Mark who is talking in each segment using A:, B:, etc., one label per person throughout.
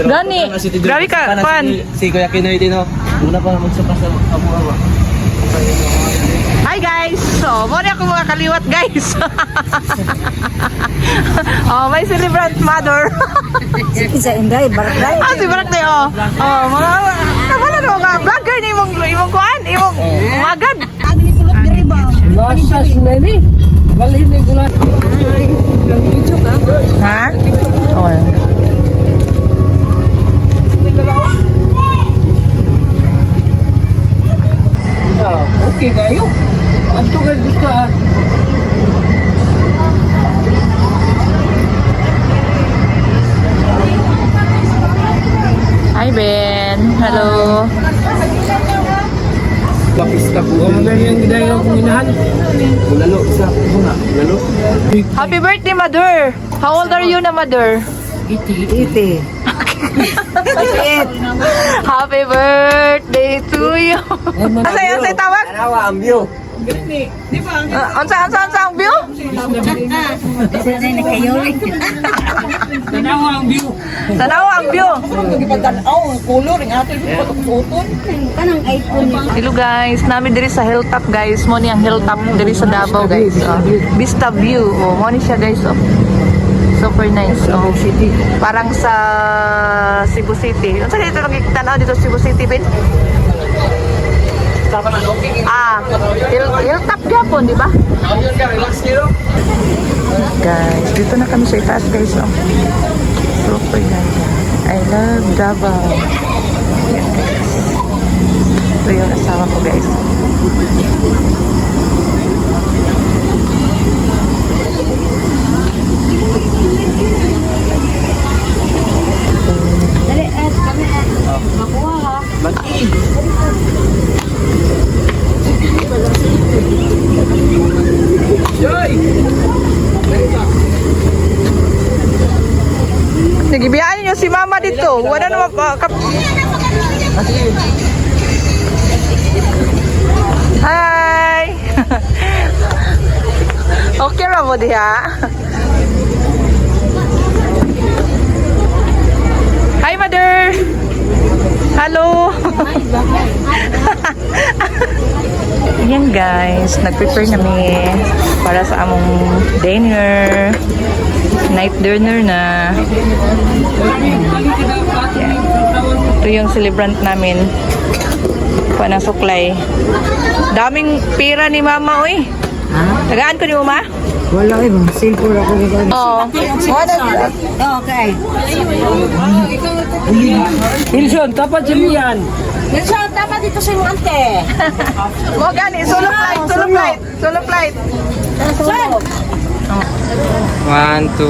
A: Gani, grabe ka, pan.
B: Si Kuya Kinoy din, oh. Una pa magsapas sa kabuhawa.
A: Hi guys! So, muna ako mga kaliwat guys. Oh, may celebrant mother.
C: Isa Inday, Barakday.
A: Ah, si Barakday, oh. Oh, mga, wala na mga vlogger ni imong kuan, imong magad.
C: Ano ni kulot diri ba?
B: Lasa si Nani. Balhin ni gulan.
A: Ha? Oh.
B: Okay kayo. Anto ka gusto ah.
A: Hi Ben. Hello.
B: Lapis ka po. Ano yung gidaya kong inahan? Ulalo, isa. Una, ulalo.
A: Happy birthday, Mother. How old are you na, Mother?
C: Iti.
A: Happy birthday to you. Asay tawag?
B: Arawa ang view.
A: Unsa ang view?
C: Isa na kayo.
B: Tanawa ang view.
A: Tanawa ang view.
C: Kanang iPhone ni.
A: Hello guys, namin diri sa hilltop guys. Mo ni ang hilltop diri sa Davao guys. Oh. Vista view. Oh, mo ni siya guys. Oh. Super nice. Oh. Parang sa Cebu City. Unsa dito nakikita dito sa Cebu City, Ben? Ah, hilltop gyapon, di ba? Guys, dito na kami sa itaas guys. Oh. Super nice. I love Davao. Yan guys. Ito yung asawa ko guys.
C: Dali at kami makuha ha.
A: Nagibiyaan niyo si mama dito. Wala naman Hi! Okay ra mo diha? Hi, Mother! Hello! Yan guys, nag-prepare kami para sa among dinner. Night dinner na. Yan. Ito yung celebrant namin. Kuha ng suklay. Daming pira ni mama, oy. Tagaan ko ni mama?
C: Wala eh, simple ako nito.
A: Oo.
C: Okay.
B: Wilson, tapat siya yan.
C: Nelson, tama dito sa imong ante.
A: Mo gani, solo flight, solo flight, solo flight.
C: Son!
B: 1, 2.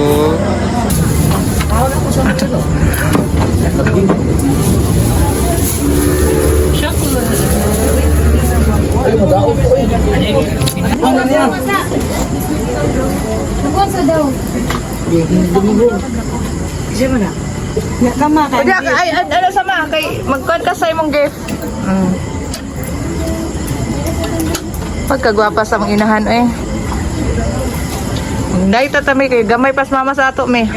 C: Nagwasa daw. Kasi mo na. Nakama ka.
A: Pwede ay ano sama kay magkuhan ka sa imong gift. Pagkagwapa sa mong inahan eh. Dahil tatami kay gamay pas mama sa ato me.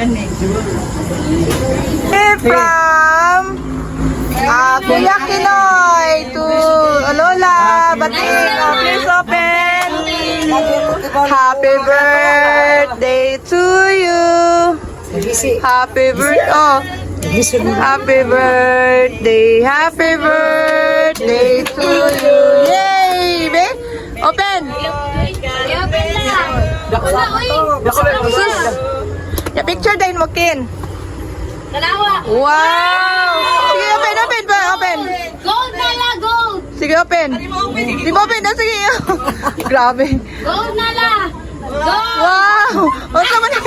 A: From Kuya Kinoy to Lola Bating. Oh, please open. Happy birthday to you. Happy birthday. Oh. Happy birthday to you. Yay, be. Open. Sus. Ya picture din mo kin.
C: Dalawa.
A: Wow. Sige, open pa, open.
C: Gold na la, gold.
A: Sige, open. Di mo open na, sige. Grabe.
C: Gold na la. Gold.
A: Wow. O, sama na.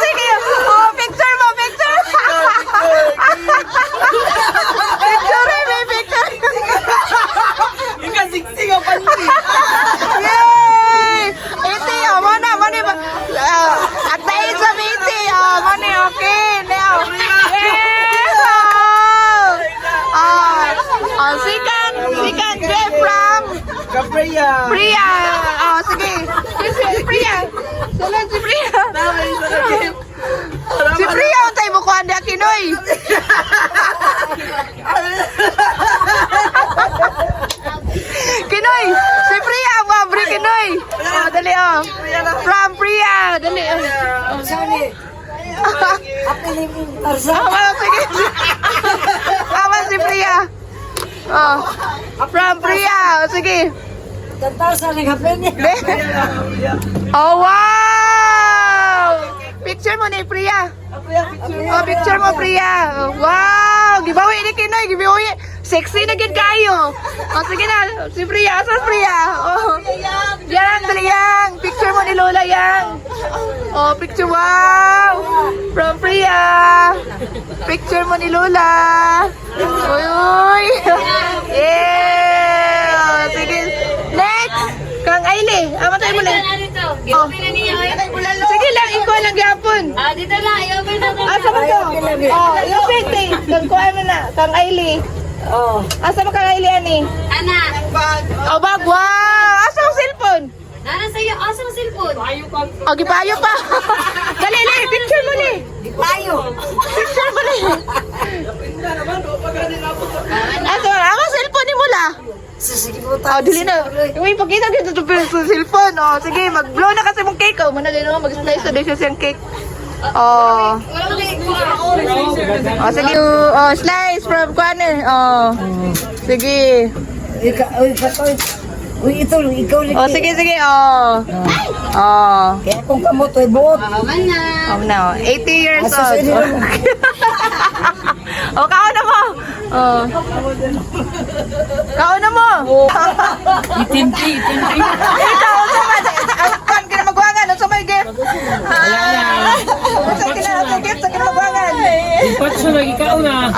A: Sige. Oh, picture mo, picture. Picture, may picture.
B: Ikasiksik ang panty.
A: Yay! Iti, oh, mana ba? At the age of 80, oh, mana, okay. Now, yes! Oh, second Jeff from
B: Kapreya.
A: Priya. Oh, sige. Si Priya. Salud si Priya. Si Priya, untay mo ko anda kinoy. Kinoy, si Priya, mabri Kinoy. Oh, dali oh. From Priya, dali. Awa, sige. Awa si Priya. Oh, from Priya, oh, sige. Oh, wow! Picture mo ni Priya. Oh, picture mo, Priya. Oh, wow! Gibawi ni Kinoy, gibawi. Sexy na gid kayo. Oh, sige na. Si Priya, asas Priya? Oh. Yang, dali yang. Picture mo ni Lola yang. Oh, picture. Wow! From Priya. Picture mo ni Lola. Uy, uy. Yeah! Oh, sige. Next! Kang Ailey. Ama tayo mo na. Oh. Sige lang, ikaw lang yapon.
C: Dito lang, i-open na
A: Asa mo to? Oh, yung pwede. Kang kuha mo na. Kang Ailey.
B: Oh.
A: Asa mo kang Ailey, ani?
C: Ana,
A: Oh, bag. Wow! Asa ang cellphone?
C: nana sa'yo, asa ang cellphone?
A: Oh, gipayo pa. Dali, dali. Picture mo ni.
C: Tayo.
A: Picture mo ni. Asa, ang cellphone ni Mula. Oh, dili na. Uy, pakita kita sa cellphone. Oh, sige, mag-blow na kasi mong cake. Oh, manali na mag-slice na din siya siyang cake. Oh. Oh, sige. Oh, slice from Kwane. Oh. Sige. Oh, sige, sige. Oh. Oh.
D: Kaya kung kamot ay buot.
C: Aman na.
A: Oh, no. 80 years old. Oh, kauna mo. Oh. Kauna mo.
B: Itinti.
A: Ikaw, sa kan ka na magwangan. Sa may gift. Sa gift, sa magwangan.
B: Ipat siya lagi ka na.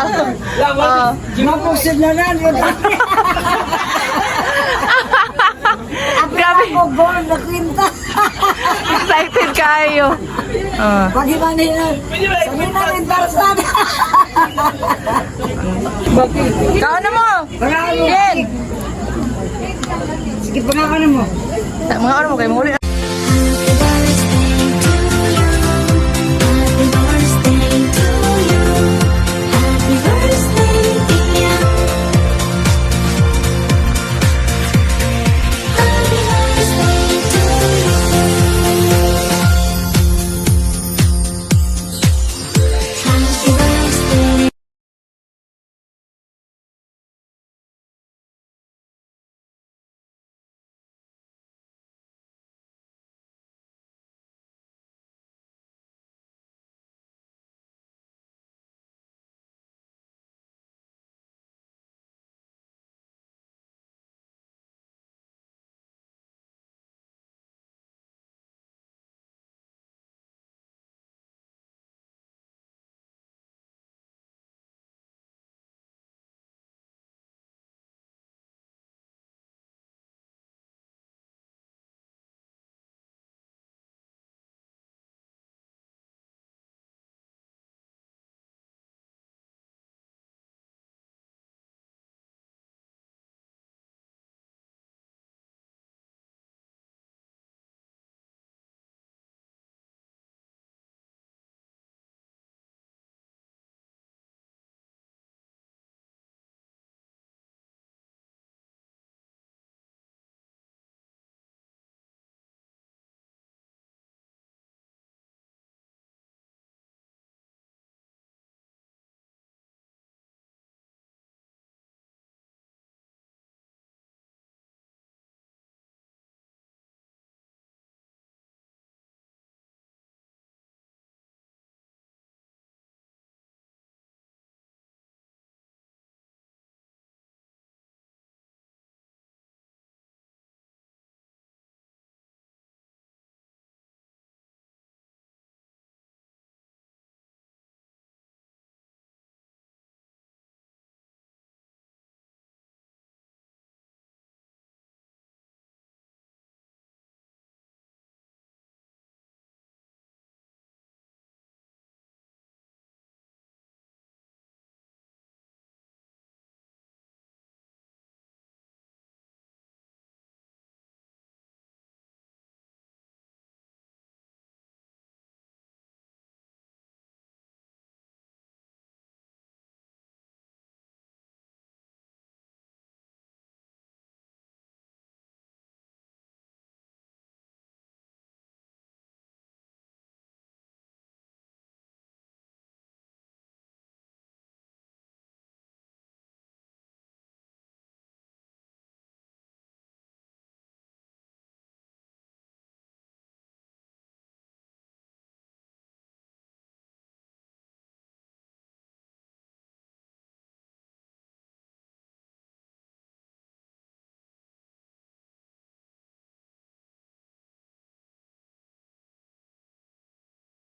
A: Oh.
D: Mapusid na na.
A: Grabe.
D: Ako born na kwinta.
A: Excited kayo. Oh.
D: Pag-imanin na. Sabi na rin tarsan.
A: Kauna mo.
D: Pagkakano.
A: Yen.
D: Sige, pagkakano mo.
A: Mga ano mo kayo, muli